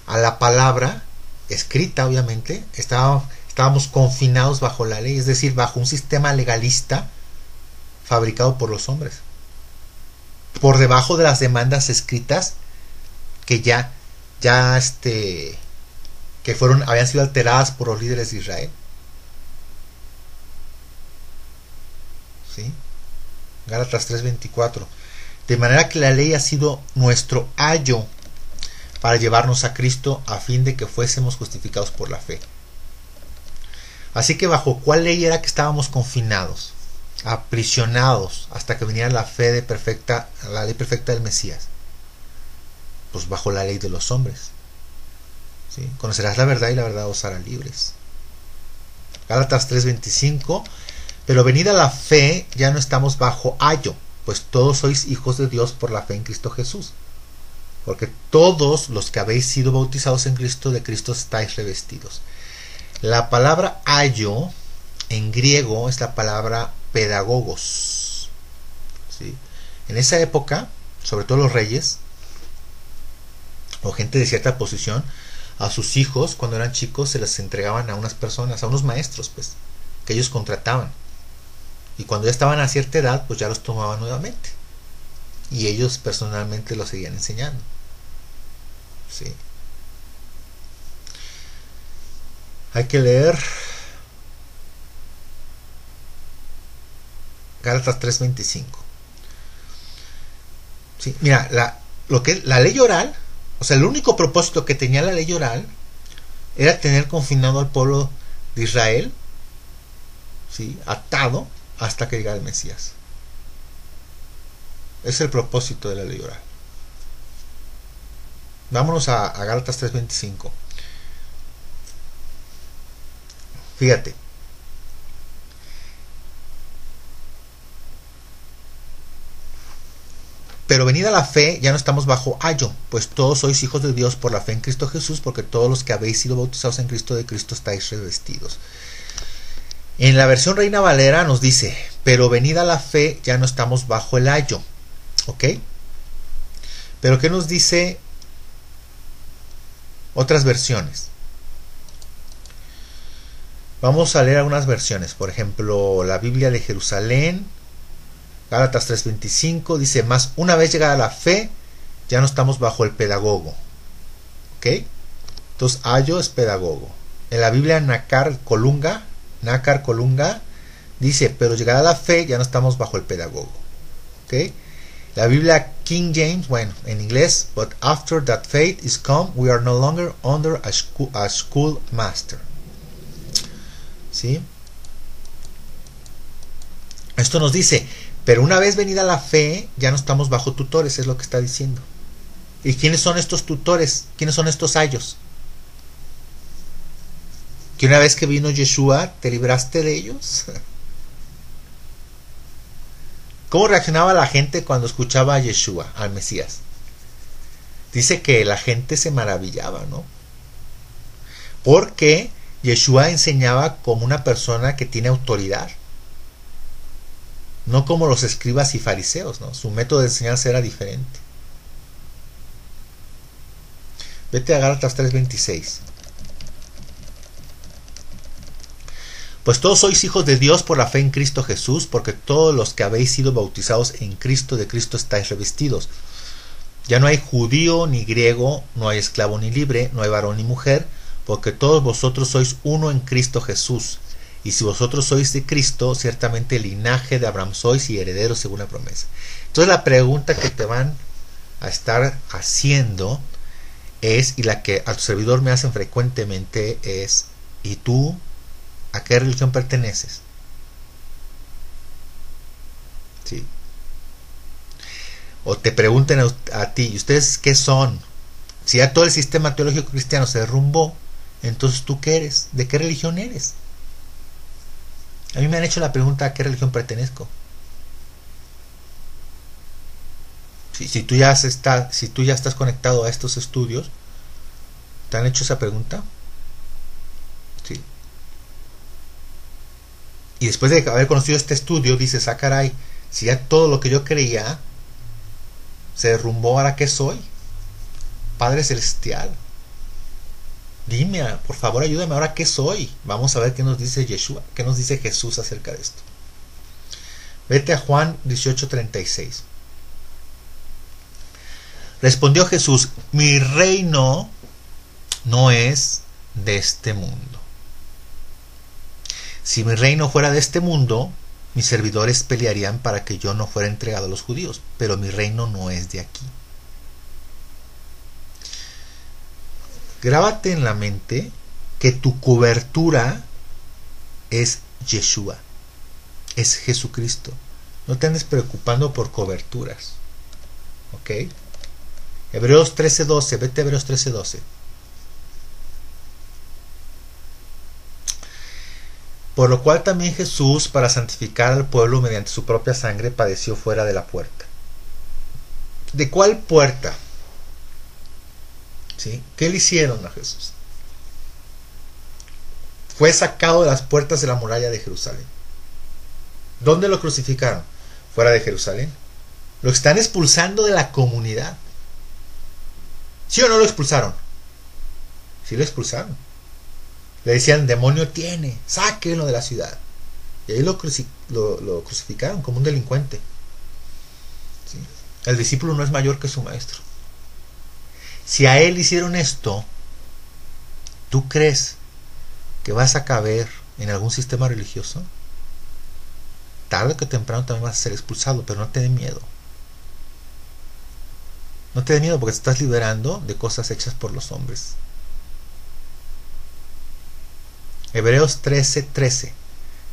a la palabra escrita, obviamente, estábamos confinados bajo la ley, es decir, bajo un sistema legalista fabricado por los hombres, por debajo de las demandas escritas que habían sido alteradas por los líderes de Israel. ¿Sí? Gálatas 3:24. De manera que la ley ha sido nuestro ayo para llevarnos a Cristo, a fin de que fuésemos justificados por la fe. Así que ¿bajo cuál ley era que estábamos confinados, aprisionados, hasta que viniera la ley perfecta del Mesías? Pues bajo la ley de los hombres. ¿Sí? Conocerás la verdad y la verdad os hará libres. Gálatas 3:25. Pero venida la fe, ya no estamos bajo ayo, pues todos sois hijos de Dios por la fe en Cristo Jesús. Porque todos los que habéis sido bautizados en Cristo, de Cristo estáis revestidos. La palabra ayo en griego es la palabra pedagogos. ¿Sí? En esa época, sobre todo los reyes o gente de cierta posición, a sus hijos cuando eran chicos se les entregaban a unas personas, a unos maestros, pues, que ellos contrataban. Y cuando ya estaban a cierta edad, pues ya los tomaban nuevamente. Y ellos personalmente los seguían enseñando. Sí. Hay que leer Gálatas 3:25. Sí, mira, la ley oral, o sea, el único propósito que tenía la ley oral era tener confinado al pueblo de Israel, ¿sí?, atado hasta que llegara el Mesías. Es el propósito de la ley oral. Vámonos a Gálatas 3:25. Fíjate. Pero venida la fe, ya no estamos bajo ayo, pues todos sois hijos de Dios por la fe en Cristo Jesús, porque todos los que habéis sido bautizados en Cristo, de Cristo estáis revestidos. En la versión Reina Valera nos dice, pero venida la fe, ya no estamos bajo el ayo. ¿Ok? Pero ¿qué nos dice otras versiones? Vamos a leer algunas versiones. Por ejemplo, la Biblia de Jerusalén, Gálatas 3:25, dice, más una vez llegada la fe, ya no estamos bajo el pedagogo. ¿Ok? Entonces, ayo es pedagogo. En la Biblia Nácar Colunga, dice, pero llegada la fe, ya no estamos bajo el pedagogo. ¿Ok? La Biblia King James, bueno, en inglés, but after that faith is come, we are no longer under a school master. ¿Sí? Esto nos dice, pero una vez venida la fe, ya no estamos bajo tutores, es lo que está diciendo. ¿Y quiénes son estos tutores? ¿Quiénes son estos ayos? ¿Que una vez que vino Yeshua, te libraste de ellos? ¿Cómo reaccionaba la gente cuando escuchaba a Yeshua, al Mesías? Dice que la gente se maravillaba, ¿no? Porque Yeshua enseñaba como una persona que tiene autoridad, no como los escribas y fariseos, ¿no? Su método de enseñanza era diferente. Vete a Gálatas 3:26. Pues todos sois hijos de Dios por la fe en Cristo Jesús, porque todos los que habéis sido bautizados en Cristo, de Cristo estáis revestidos. Ya no hay judío ni griego, no hay esclavo ni libre, no hay varón ni mujer, porque todos vosotros sois uno en Cristo Jesús. Y si vosotros sois de Cristo, ciertamente el linaje de Abraham sois y herederos según la promesa. Entonces la pregunta que te van a estar haciendo es, y la que a tu servidor me hacen frecuentemente es, ¿y tú a qué religión perteneces? ¿Sí? O te pregunten a ti, ¿y ustedes qué son? Si ya todo el sistema teológico cristiano se derrumbó, entonces ¿tú qué eres? ¿De qué religión eres? A mí me han hecho la pregunta, ¿a qué religión pertenezco? Si tú ya estás conectado a estos estudios, ¿te han hecho esa pregunta? Sí. Y después de haber conocido este estudio, dices, ah, caray, si ya todo lo que yo creía se derrumbó, ¿ahora qué soy? Padre Celestial. Dime, por favor, ayúdame, ¿ahora qué soy? Vamos a ver qué nos dice Yeshua, qué nos dice Jesús acerca de esto. Vete a Juan 18:36. Respondió Jesús, mi reino no es de este mundo. Si mi reino fuera de este mundo, mis servidores pelearían para que yo no fuera entregado a los judíos, pero mi reino no es de aquí. Grábate en la mente que tu cobertura es Yeshua, es Jesucristo. No te andes preocupando por coberturas. ¿Ok? Hebreos 13:12, vete a Hebreos 13:12. Por lo cual también Jesús, para santificar al pueblo mediante su propia sangre, padeció fuera de la puerta. ¿De cuál puerta? ¿Sí? ¿Qué le hicieron a Jesús? Fue sacado de las puertas de la muralla de Jerusalén. ¿Dónde lo crucificaron? Fuera de Jerusalén. Lo están expulsando de la comunidad. ¿Sí o no lo expulsaron? Sí lo expulsaron. Le decían, demonio tiene, sáquenlo de la ciudad. Y ahí lo crucificaron como un delincuente. ¿Sí? El discípulo no es mayor que su maestro. Si a él hicieron esto, ¿tú crees que vas a caber en algún sistema religioso? Tarde que temprano también vas a ser expulsado, pero no te dé miedo. No te dé miedo porque te estás liberando de cosas hechas por los hombres. Hebreos 13:13.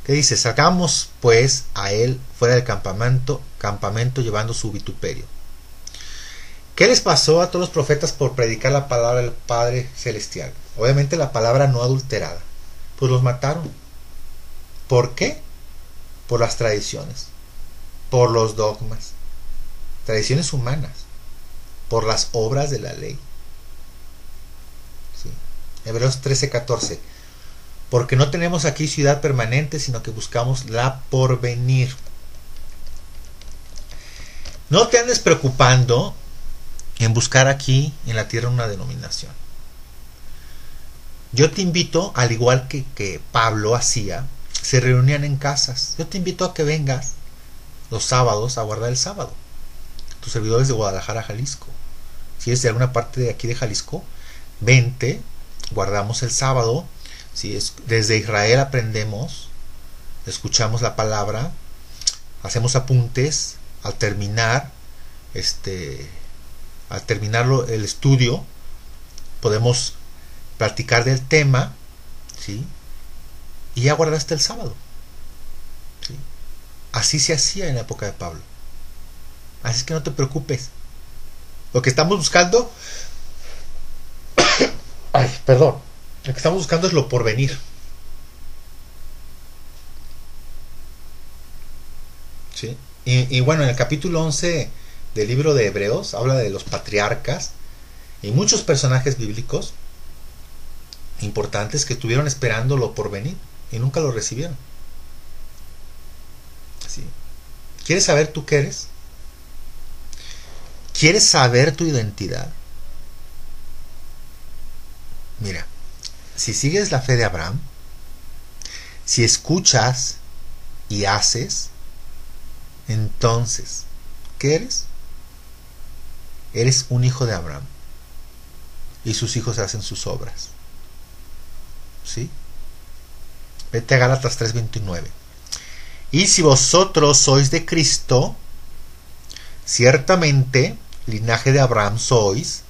¿Qué dice? Sacamos pues a él fuera del campamento llevando su vituperio. ¿Qué les pasó a todos los profetas por predicar la palabra del Padre Celestial? Obviamente la palabra no adulterada. Pues los mataron. ¿Por qué? Por las tradiciones, por los dogmas, tradiciones humanas, por las obras de la ley. ¿Sí? Hebreos 13:14. Porque no tenemos aquí ciudad permanente, sino que buscamos la porvenir. No te andes preocupando en buscar aquí en la tierra una denominación. Yo te invito, al igual que Pablo hacía, se reunían en casas. Yo te invito a que vengas los sábados a guardar el sábado. Tus servidores de Guadalajara, Jalisco. Si eres de alguna parte de aquí de Jalisco, vente, guardamos el sábado. Si es, desde Israel aprendemos, escuchamos la palabra, hacemos apuntes. Al terminar el estudio, podemos platicar del tema, ¿sí? Y ya guardaste el sábado, ¿sí? Así se hacía en la época de Pablo. Así es que no te preocupes. Lo que estamos buscando lo que estamos buscando es lo porvenir. ¿Sí? Y bueno, en el capítulo 11 del libro de Hebreos habla de los patriarcas y muchos personajes bíblicos. importantes que estuvieron esperándolo por venir y nunca lo recibieron. ¿Sí? ¿Quieres saber tú qué eres? ¿Quieres saber tu identidad? Mira, si sigues la fe de Abraham, si escuchas y haces, entonces, ¿qué eres? Eres un hijo de Abraham. Y sus hijos hacen sus obras. ¿Sí? Vete a Gálatas 3:29. Y si vosotros sois de Cristo, ciertamente linaje de Abraham sois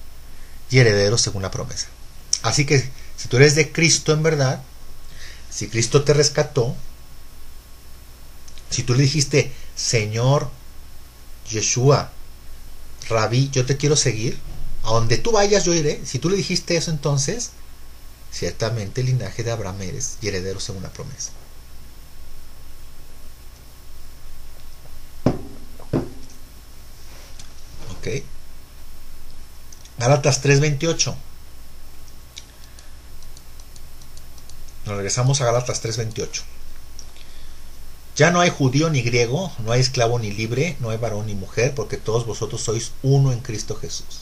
y herederos según la promesa. Así que si tú eres de Cristo en verdad, si Cristo te rescató, si tú le dijiste, Señor Yeshua, Rabí, yo te quiero seguir, a donde tú vayas yo iré, si tú le dijiste eso, entonces ciertamente el linaje de Abraham eres y heredero según la promesa. Ok. Gálatas 3:28. Nos regresamos a Gálatas 3:28. Ya no hay judío ni griego, no hay esclavo ni libre, no hay varón ni mujer, porque todos vosotros sois uno en Cristo Jesús.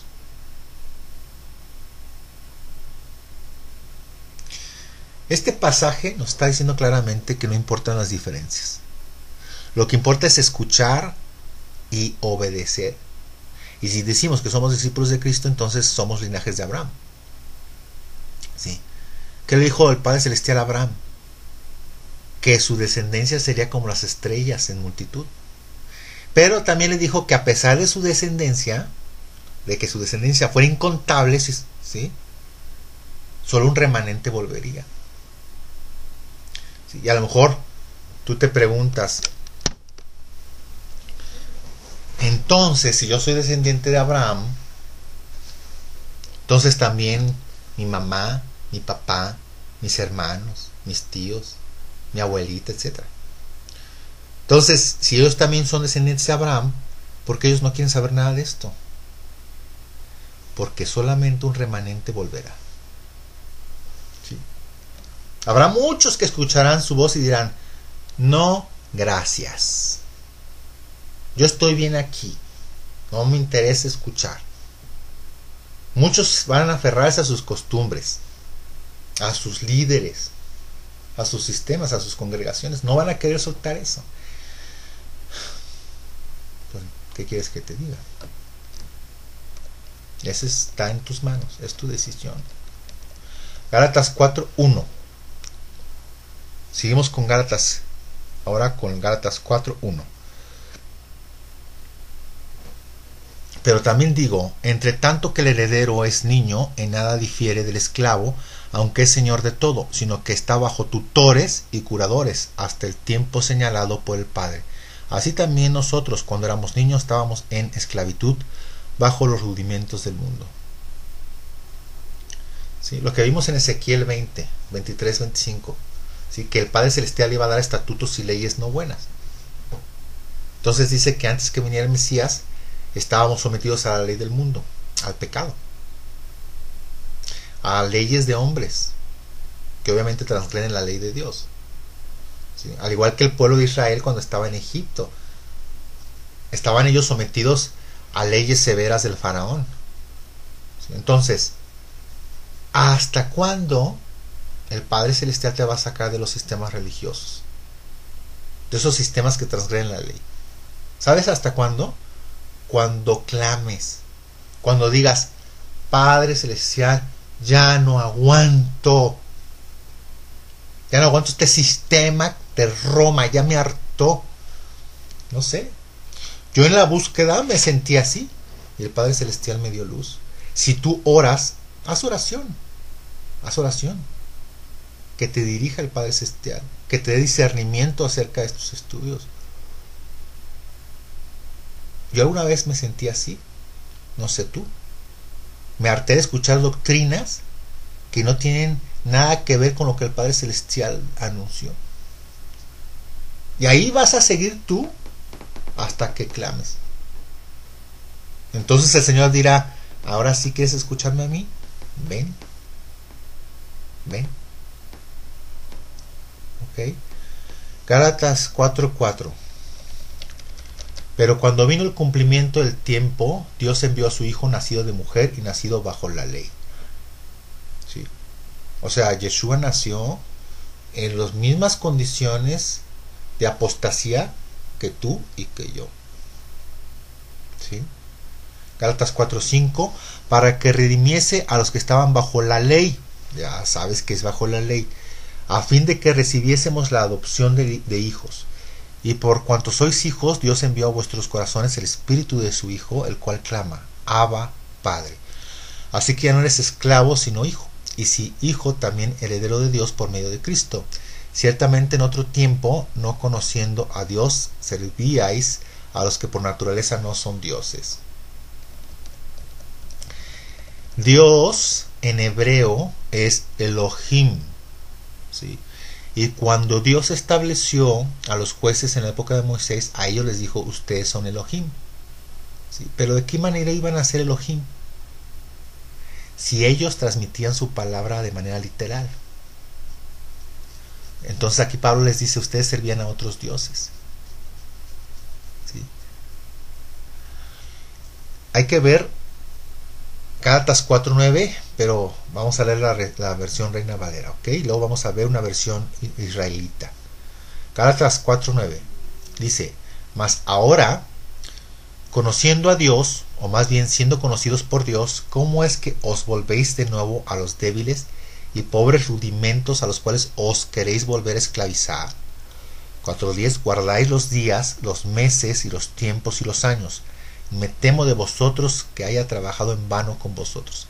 Este pasaje nos está diciendo claramente que no importan las diferencias. Lo que importa es escuchar y obedecer. Y si decimos que somos discípulos de Cristo, entonces somos linajes de Abraham. ¿Sí? ¿Qué le dijo el Padre Celestial a Abraham? Que su descendencia sería como las estrellas en multitud. Pero también le dijo que a pesar de su descendencia, de que su descendencia fuera incontable, ¿sí? Solo un remanente volvería. ¿Sí? Y a lo mejor tú te preguntas, entonces si yo soy descendiente de Abraham, entonces también mi mamá, mi papá, mis hermanos, mis tíos, mi abuelita, etc. Entonces, si ellos también son descendientes de Abraham, ¿por qué ellos no quieren saber nada de esto? Porque solamente un remanente volverá. ¿Sí? Habrá muchos que escucharán su voz y dirán, no, gracias. Yo estoy bien aquí. No me interesa escuchar. Muchos van a aferrarse a sus costumbres, a sus líderes, a sus sistemas, a sus congregaciones. No van a querer soltar eso. Pues, ¿qué quieres que te diga? Eso está en tus manos, es tu decisión. Gálatas 4:1. Seguimos con Gálatas, ahora con Gálatas 4:1. Pero también digo, entre tanto que el heredero es niño, en nada difiere del esclavo, aunque es señor de todo, sino que está bajo tutores y curadores hasta el tiempo señalado por el Padre. Así también nosotros, cuando éramos niños, estábamos en esclavitud, bajo los rudimentos del mundo. ¿Sí? Lo que vimos en Ezequiel 20, 23, 25, ¿sí? Que el Padre Celestial iba a dar estatutos y leyes no buenas. Entonces dice que antes que viniera el Mesías, estábamos sometidos a la ley del mundo, al pecado, a leyes de hombres que obviamente transgreden la ley de Dios. ¿Sí? Al igual que el pueblo de Israel cuando estaba en Egipto, estaban ellos sometidos a leyes severas del faraón. ¿Sí? Entonces, ¿hasta cuándo el Padre Celestial te va a sacar de los sistemas religiosos? De esos sistemas que transgreden la ley. ¿Sabes hasta cuándo? Cuando clames, cuando digas, Padre Celestial, ya no aguanto este sistema de Roma, ya me hartó. No sé, yo en la búsqueda me sentí así y el Padre Celestial me dio luz. Si tú oras, haz oración, que te dirija el Padre Celestial, que te dé discernimiento acerca de estos estudios. Yo alguna vez me sentí así, no sé tú. Me harté de escuchar doctrinas que no tienen nada que ver con lo que el Padre Celestial anunció. Y ahí vas a seguir tú hasta que clames. Entonces el Señor dirá, ahora sí quieres escucharme a mí, ven. ¿Ven? ¿Ok? Gálatas 4:4. Pero cuando vino el cumplimiento del tiempo, Dios envió a su Hijo nacido de mujer y nacido bajo la ley. ¿Sí? O sea, Yeshua nació en las mismas condiciones de apostasía que tú y que yo. ¿Sí? Gálatas 4:5, para que redimiese a los que estaban bajo la ley. Ya sabes que es bajo la ley, a fin de que recibiésemos la adopción de hijos. Y por cuanto sois hijos, Dios envió a vuestros corazones el espíritu de su Hijo, el cual clama, Abba, Padre. Así que ya no eres esclavo, sino hijo. Y si hijo, también heredero de Dios por medio de Cristo. Ciertamente en otro tiempo, no conociendo a Dios, servíais a los que por naturaleza no son dioses. Dios en hebreo es Elohim. ¿Sí? Y cuando Dios estableció a los jueces en la época de Moisés, a ellos les dijo, ustedes son Elohim. ¿Sí? Pero ¿de qué manera iban a ser Elohim? Si ellos transmitían su palabra de manera literal. Entonces aquí Pablo les dice, ustedes servían a otros dioses. ¿Sí? Hay que ver Gálatas 4:9, pero vamos a leer la versión Reina Valera, ¿ok? Luego vamos a ver una versión israelita. Gálatas 4:9 dice, mas ahora, conociendo a Dios, o más bien siendo conocidos por Dios, ¿cómo es que os volvéis de nuevo a los débiles y pobres rudimentos a los cuales os queréis volver a esclavizar? 4:10, guardáis los días, los meses y los tiempos y los años. Me temo de vosotros que haya trabajado en vano con vosotros.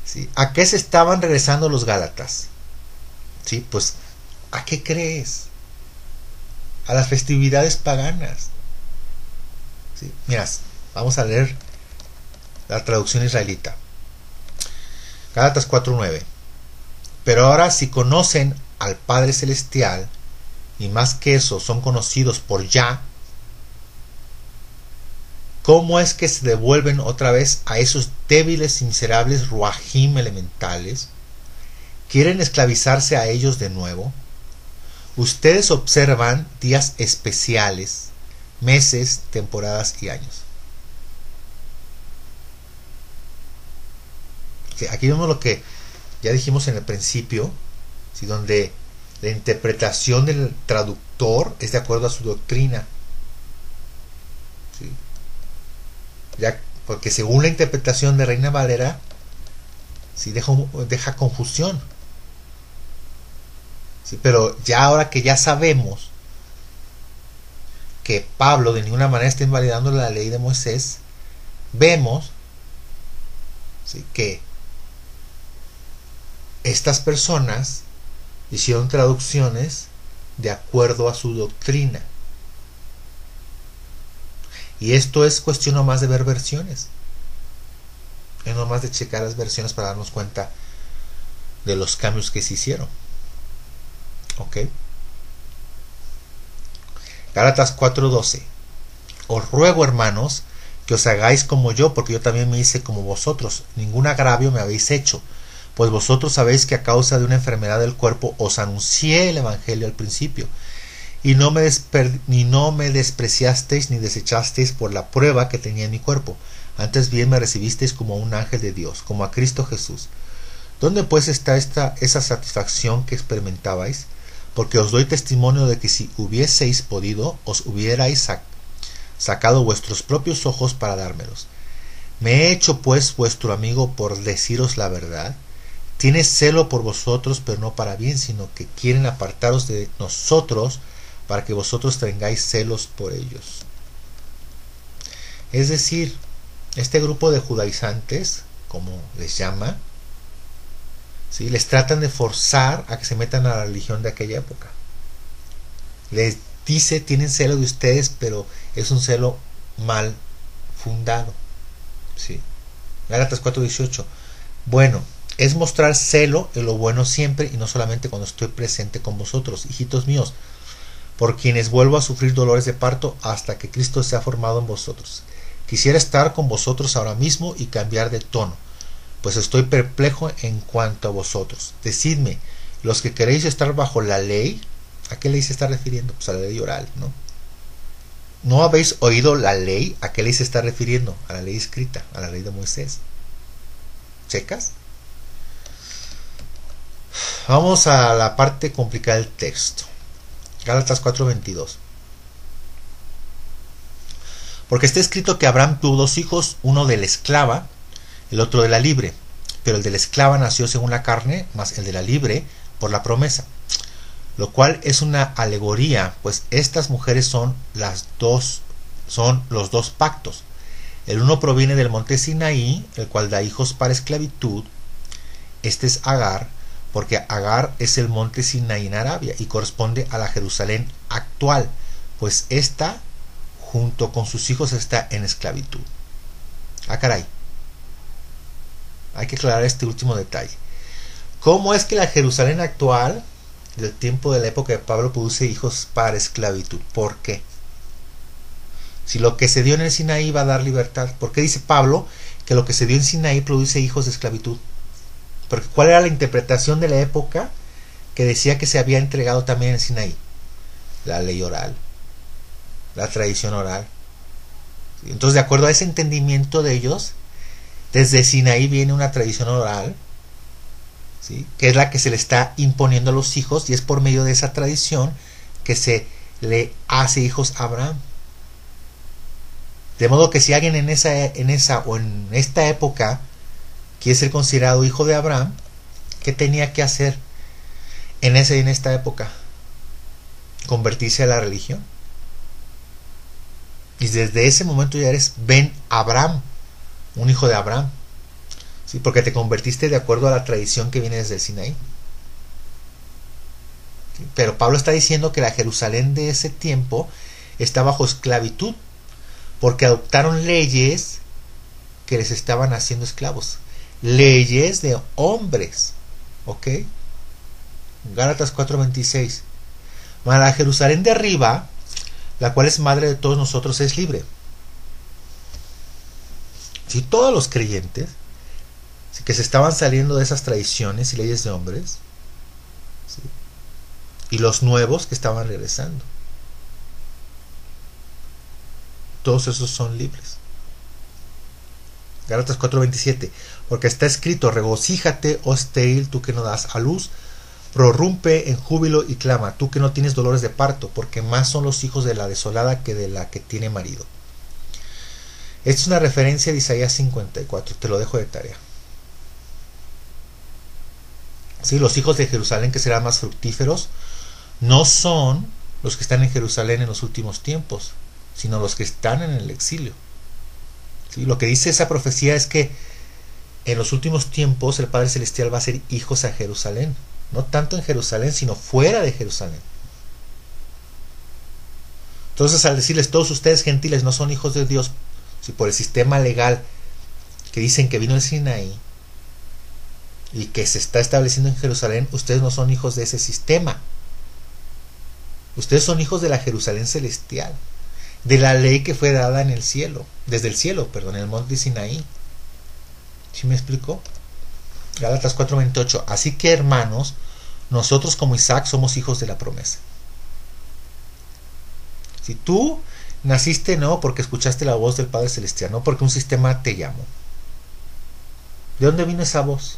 ¿Sí? ¿A qué se estaban regresando los Gálatas? ¿Sí? Pues, ¿a qué crees? A las festividades paganas. ¿Sí? Mirad, vamos a leer la traducción israelita. Gálatas 4:9. Pero ahora si conocen al Padre Celestial, y más que eso, son conocidos por Yah, ¿cómo es que se devuelven otra vez a esos débiles y miserables ruajim elementales? ¿Quieren esclavizarse a ellos de nuevo? Ustedes observan días especiales, meses, temporadas y años. ¿Sí? Aquí vemos lo que ya dijimos en el principio, ¿sí? Donde la interpretación del traductor es de acuerdo a su doctrina. ¿Sí? Ya, porque según la interpretación de Reina Valera, ¿sí? deja confusión. ¿Sí? Pero ya ahora que ya sabemos que Pablo de ninguna manera está invalidando la ley de Moisés, vemos, ¿sí? que estas personas hicieron traducciones de acuerdo a su doctrina. Y esto es cuestión nomás de ver versiones. Es nomás de checar las versiones para darnos cuenta de los cambios que se hicieron. ¿Ok? Gálatas 4:12. Os ruego, hermanos, que os hagáis como yo, porque yo también me hice como vosotros. Ningún agravio me habéis hecho, pues vosotros sabéis que a causa de una enfermedad del cuerpo os anuncié el evangelio al principio, y no me despreciasteis ni desechasteis por la prueba que tenía en mi cuerpo. Antes bien me recibisteis como a un ángel de Dios, como a Cristo Jesús. ¿Dónde pues está esa satisfacción que experimentabais? Porque os doy testimonio de que si hubieseis podido, os hubierais sacado vuestros propios ojos para dármelos. ¿Me he hecho pues vuestro amigo por deciros la verdad? Tiene celo por vosotros, pero no para bien, sino que quieren apartaros de nosotros para que vosotros tengáis celos por ellos. Es decir, este grupo de judaizantes, como les llama, ¿sí? les tratan de forzar a que se metan a la religión de aquella época. Les dice, tienen celo de ustedes, pero es un celo mal fundado. ¿Sí? Gálatas 4:18. Bueno, es mostrar celo en lo bueno siempre y no solamente cuando estoy presente con vosotros, hijitos míos, por quienes vuelvo a sufrir dolores de parto hasta que Cristo sea formado en vosotros. Quisiera estar con vosotros ahora mismo y cambiar de tono, pues estoy perplejo en cuanto a vosotros. Decidme, los que queréis estar bajo la ley, ¿a qué ley se está refiriendo? Pues a la ley oral, ¿no? ¿No habéis oído la ley? ¿A qué ley se está refiriendo? A la ley escrita, a la ley de Moisés. ¿Checas? Vamos a la parte complicada del texto. Gálatas 4:22. Porque está escrito que Abraham tuvo dos hijos, uno de la esclava, el otro de la libre. Pero el de la esclava nació según la carne, más el de la libre por la promesa. Lo cual es una alegoría, pues estas mujeres son los dos pactos. El uno proviene del monte Sinaí, el cual da hijos para esclavitud. Este es Agar, porque Agar es el monte Sinaí en Arabia y corresponde a la Jerusalén actual, pues esta junto con sus hijos está en esclavitud. Ah, caray. Hay que aclarar este último detalle. ¿Cómo es que la Jerusalén actual del tiempo de la época de Pablo produce hijos para esclavitud? ¿Por qué? Si lo que se dio en el Sinaí va a dar libertad, ¿por qué dice Pablo que lo que se dio en Sinaí produce hijos de esclavitud? Porque ¿cuál era la interpretación de la época que decía que se había entregado también en Sinaí? La ley oral, la tradición oral. Entonces, de acuerdo a ese entendimiento de ellos, desde Sinaí viene una tradición oral, ¿sí?, que es la que se le está imponiendo a los hijos, y es por medio de esa tradición que se le hace hijos a Abraham. De modo que si alguien en esta época quiere ser considerado hijo de Abraham, ¿qué tenía que hacer en esta época? Convertirse a la religión. Y desde ese momento ya eres Ben Abraham, un hijo de Abraham, ¿sí?, porque te convertiste de acuerdo a la tradición que viene desde el Sinaí. ¿Sí? Pero Pablo está diciendo que la Jerusalén de ese tiempo está bajo esclavitud, porque adoptaron leyes que les estaban haciendo esclavos, leyes de hombres. ¿Ok? Gálatas 4:26. Mas la Jerusalén de arriba, la cual es madre de todos nosotros, es libre. Si todos los creyentes que se estaban saliendo de esas tradiciones y leyes de hombres, ¿sí?, y los nuevos que estaban regresando, todos esos son libres. Gálatas 4:27. Porque está escrito: regocíjate, oh estéril, tú que no das a luz, prorrumpe en júbilo y clama, tú que no tienes dolores de parto, porque más son los hijos de la desolada que de la que tiene marido. Esta es una referencia de Isaías 54, te lo dejo de tarea. Sí, los hijos de Jerusalén que serán más fructíferos no son los que están en Jerusalén en los últimos tiempos, sino los que están en el exilio. ¿Sí? Lo que dice esa profecía es que en los últimos tiempos el Padre Celestial va a hacer hijos a Jerusalén, no tanto en Jerusalén, sino fuera de Jerusalén. Entonces, al decirles todos ustedes gentiles no son hijos de Dios, si por el sistema legal que dicen que vino el Sinaí y que se está estableciendo en Jerusalén, ustedes no son hijos de ese sistema. Ustedes son hijos de la Jerusalén celestial, de la ley que fue dada en el cielo, desde el cielo, en el monte Sinaí. ¿Sí me explico? Gálatas 4:28. Así que, hermanos, nosotros como Isaac somos hijos de la promesa. Si tú naciste, no porque escuchaste la voz del Padre Celestial, no porque un sistema te llamó. ¿De dónde vino esa voz?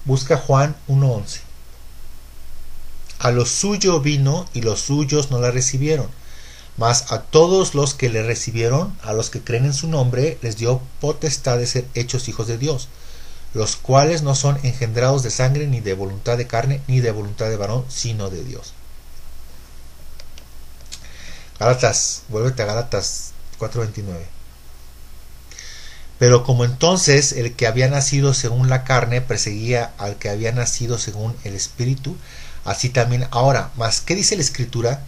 Busca Juan 1:11. A lo suyo vino y los suyos no la recibieron, mas a todos los que le recibieron, a los que creen en su nombre, les dio potestad de ser hechos hijos de Dios, los cuales no son engendrados de sangre, ni de voluntad de carne, ni de voluntad de varón, sino de Dios. Vuélvete a Gálatas 4:29. Pero como entonces el que había nacido según la carne perseguía al que había nacido según el Espíritu, así también ahora. Mas, ¿qué dice la Escritura?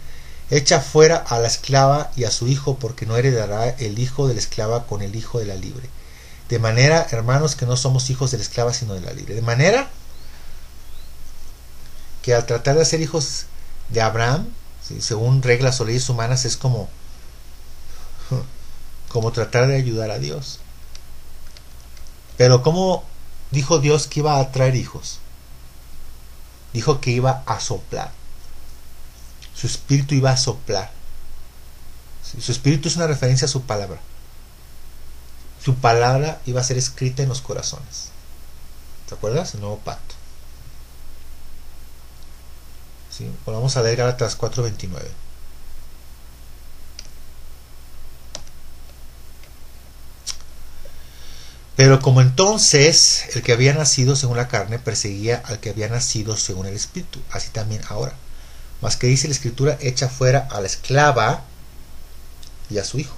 Echa fuera a la esclava y a su hijo, porque no heredará el hijo de la esclava con el hijo de la libre. De manera, hermanos, que no somos hijos de la esclava, sino de la libre. De manera que al tratar de ser hijos de Abraham, ¿sí?, según reglas o leyes humanas, es como tratar de ayudar a Dios. Pero ¿cómo dijo Dios que iba a traer hijos? Dijo que iba a soplar. Su espíritu iba a soplar. Su espíritu es una referencia a su palabra. Su palabra iba a ser escrita en los corazones. ¿Te acuerdas? El nuevo pacto. ¿Sí? Bueno, vamos a leer Gálatas 4:29. Pero como entonces el que había nacido según la carne perseguía al que había nacido según el espíritu, así también ahora. Mas que dice la escritura, echa fuera a la esclava y a su hijo,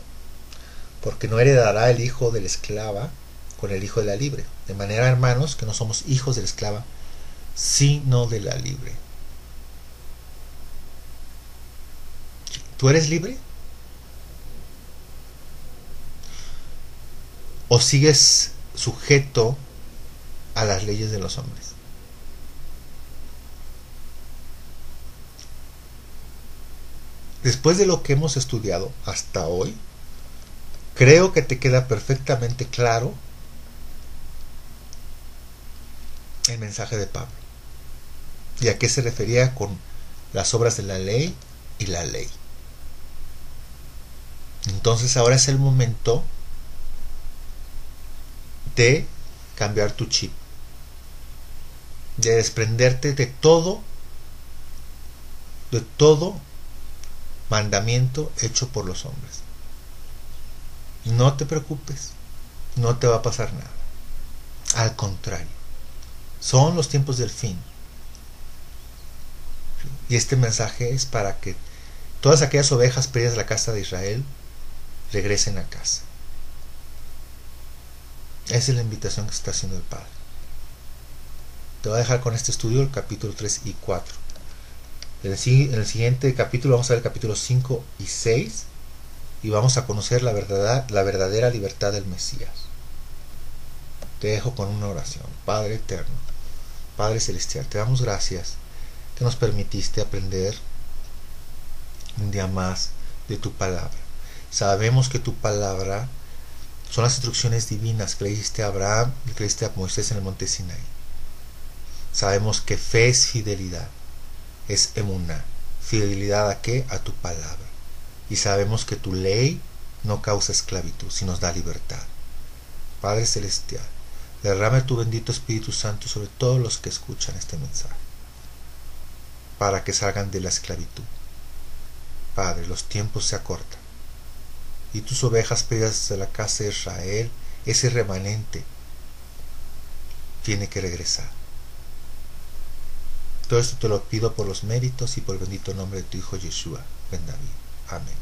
porque no heredará el hijo de la esclava con el hijo de la libre. De manera, hermanos, que no somos hijos de la esclava, sino de la libre. ¿Tú eres libre? ¿O sigues sujeto a las leyes de los hombres? Después de lo que hemos estudiado hasta hoy, creo que te queda perfectamente claro el mensaje de Pablo y a qué se refería con las obras de la ley y la ley. Entonces ahora es el momento de cambiar tu chip, de desprenderte de todo mandamiento hecho por los hombres. No te preocupes, no te va a pasar nada. Al contrario, son los tiempos del fin. Y este mensaje es para que todas aquellas ovejas perdidas de la casa de Israel regresen a casa. Esa es la invitación que está haciendo el Padre. Te voy a dejar con este estudio el capítulo 3 y 4. En el siguiente capítulo vamos a ver el capítulo 5 y 6 y vamos a conocer la verdadera libertad del Mesías. Te dejo con una oración. Padre eterno, Padre celestial, te damos gracias que nos permitiste aprender un día más de tu palabra. Sabemos que tu palabra son las instrucciones divinas que le diste a Abraham y que le diste a Moisés en el monte Sinaí. Sabemos que fe es fidelidad, es emuná. ¿Fidelidad a qué? A tu palabra. Y sabemos que tu ley no causa esclavitud, sino nos da libertad. Padre celestial, derrama tu bendito Espíritu Santo sobre todos los que escuchan este mensaje, para que salgan de la esclavitud. Padre, los tiempos se acortan y tus ovejas perdidas de la casa de Israel, ese remanente, tiene que regresar. Todo esto te lo pido por los méritos y por el bendito nombre de tu Hijo Yeshua ben David. Amén.